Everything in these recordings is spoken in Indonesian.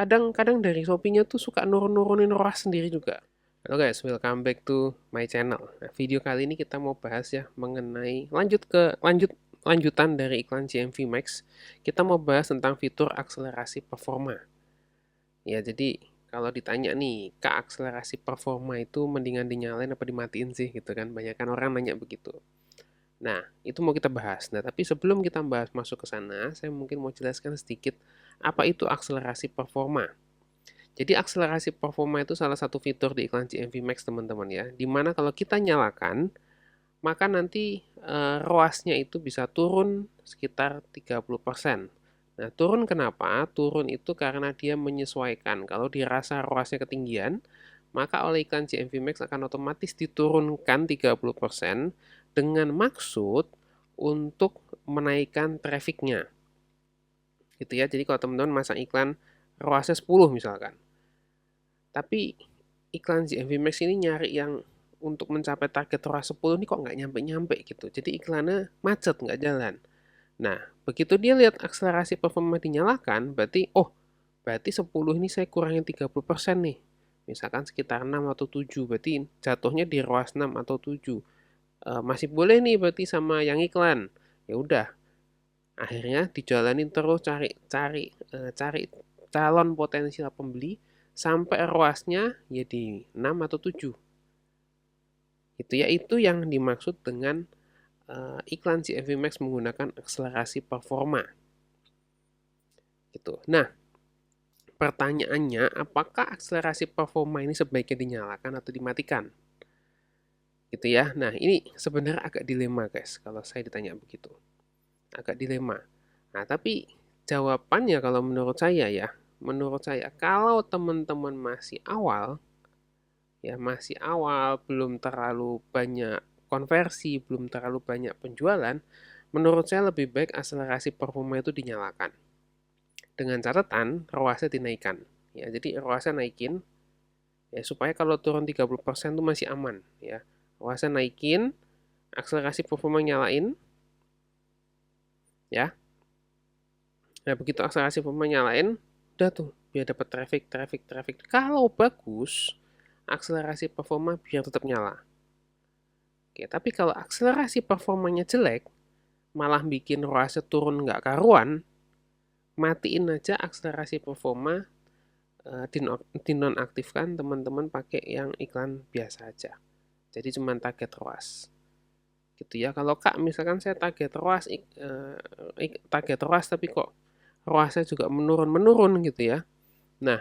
kadang-kadang dari Shopee-nya tuh suka nurun-nurunin ROAS sendiri juga. Halo guys, welcome back to my channel. Nah, video kali ini kita mau bahas ya mengenai lanjutan dari iklan GMV Max. Kita mau bahas tentang fitur akselerasi performa. Ya, jadi kalau ditanya nih, Kak, akselerasi performa itu mendingan dinyalain apa dimatiin sih gitu kan? Banyak kan orang nanya begitu. Nah, itu mau kita bahas. Nah, tapi sebelum kita bahas masuk ke sana, saya mungkin mau jelaskan sedikit apa itu akselerasi performa. Jadi akselerasi performa itu salah satu fitur di iklan GMV Max teman-teman ya. Dimana kalau kita nyalakan, maka nanti ROAS-nya itu bisa turun sekitar 30%. Nah, turun kenapa? Turun itu karena dia menyesuaikan. Kalau dirasa ROAS-nya ketinggian, maka oleh iklan GMV Max akan otomatis diturunkan 30% dengan maksud untuk menaikkan trafficnya. Gitu ya. Jadi kalau teman-teman masang iklan ROAS-nya 10 misalkan. Tapi iklan GMV Max ini nyari yang untuk mencapai target ROAS 10 ini kok nggak nyampe-nyampe gitu. Jadi iklannya macet, nggak jalan. Nah, begitu dia lihat akselerasi performa dinyalakan, berarti 10 ini saya kurangin 30% nih. Misalkan sekitar 6 atau 7, berarti jatuhnya di ROAS 6 atau 7. Masih boleh nih berarti sama yang iklan. Ya udah, akhirnya dijalanin terus cari calon potensial pembeli sampai ROAS-nya ya di 6 atau 7. Itu ya, itu yang dimaksud dengan iklan GMV Max menggunakan akselerasi performa. Gitu. Nah, pertanyaannya, apakah akselerasi performa ini sebaiknya dinyalakan atau dimatikan? Gitu ya. Nah, ini sebenarnya agak dilema, guys, kalau saya ditanya begitu. Agak dilema. Nah, tapi jawabannya kalau menurut saya kalau teman-teman masih awal, belum terlalu banyak konversi, belum terlalu banyak penjualan, menurut saya lebih baik akselerasi performa itu dinyalakan. Dengan catatan ROAS-nya dinaikkan. Ya, jadi ROAS-nya naikin ya supaya kalau turun 30% itu masih aman ya. ROAS-nya naikin, akselerasi performa nyalain ya. Nah, begitu akselerasi performa nyalain, udah tuh biar dapat traffic. Kalau bagus, akselerasi performa biar tetap nyala. Oke, tapi kalau akselerasi performanya jelek, malah bikin ROAS turun nggak karuan, matiin aja akselerasi performa, dinonaktifkan, teman-teman pakai yang iklan biasa aja. Jadi cuma target ROAS. Gitu ya. Kalau Kak, misalkan saya target ROAS tapi kok ROAS-nya juga menurun gitu ya. Nah,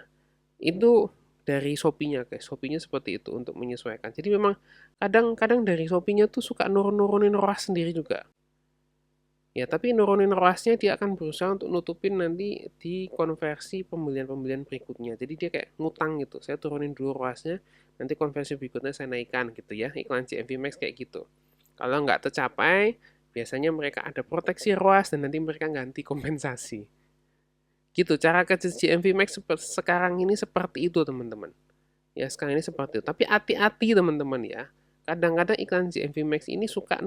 itu dari Shopee-nya guys. Shopee-nya seperti itu untuk menyesuaikan. Jadi memang kadang-kadang dari Shopee-nya tuh suka nurunin ROAS sendiri juga. Ya, tapi nurunin ROAS-nya dia akan berusaha untuk nutupin nanti di konversi pembelian-pembelian berikutnya. Jadi dia kayak ngutang gitu. Saya turunin dulu ROAS-nya, nanti konversi berikutnya saya naikkan gitu ya. Iklan GMV Max kayak gitu. Kalau nggak tercapai, biasanya mereka ada proteksi ROAS dan nanti mereka ganti kompensasi. Gitu, cara kerja GMV Max sekarang ini seperti itu teman-teman. Ya, sekarang ini seperti itu. Tapi hati-hati teman-teman ya. Kadang-kadang iklan GMV Max ini suka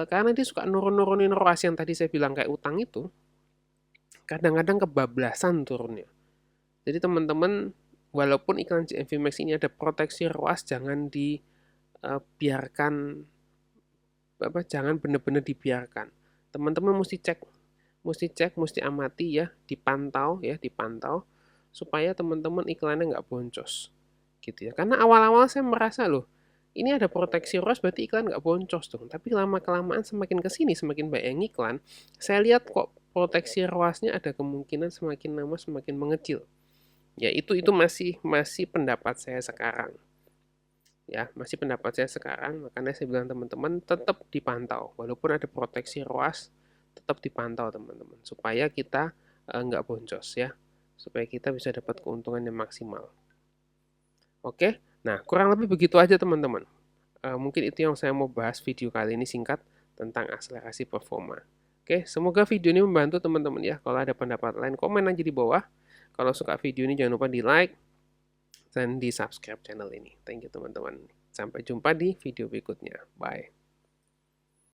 karena dia suka nurunin ROAS yang tadi saya bilang kayak utang itu, kadang-kadang kebablasan turunnya. Jadi teman-teman, walaupun iklan GMV Max ini ada proteksi ROAS, jangan dibiarkan, jangan benar-benar dibiarkan. Teman-teman mesti amati ya, dipantau, supaya teman-teman iklannya nggak boncos. Gitu ya. Karena awal-awal saya merasa loh, ini ada proteksi ROAS berarti iklan nggak boncos dong. Tapi lama-kelamaan semakin kesini semakin banyak yang iklan, saya lihat kok proteksi ROAS-nya ada kemungkinan semakin lama semakin mengecil. Ya itu masih pendapat saya sekarang. Ya, masih pendapat saya sekarang, makanya saya bilang teman-teman tetap dipantau. Walaupun ada proteksi ROAS, tetap dipantau teman-teman. Supaya kita nggak boncos ya. Supaya kita bisa dapat keuntungan yang maksimal. Oke, nah kurang lebih begitu aja teman-teman. Mungkin itu yang saya mau bahas video kali ini singkat tentang akselerasi performa. Oke, semoga video ini membantu teman-teman ya. Kalau ada pendapat lain, komen aja di bawah. Kalau suka video ini jangan lupa di like dan di subscribe channel ini. Thank you teman-teman. Sampai jumpa di video berikutnya. Bye.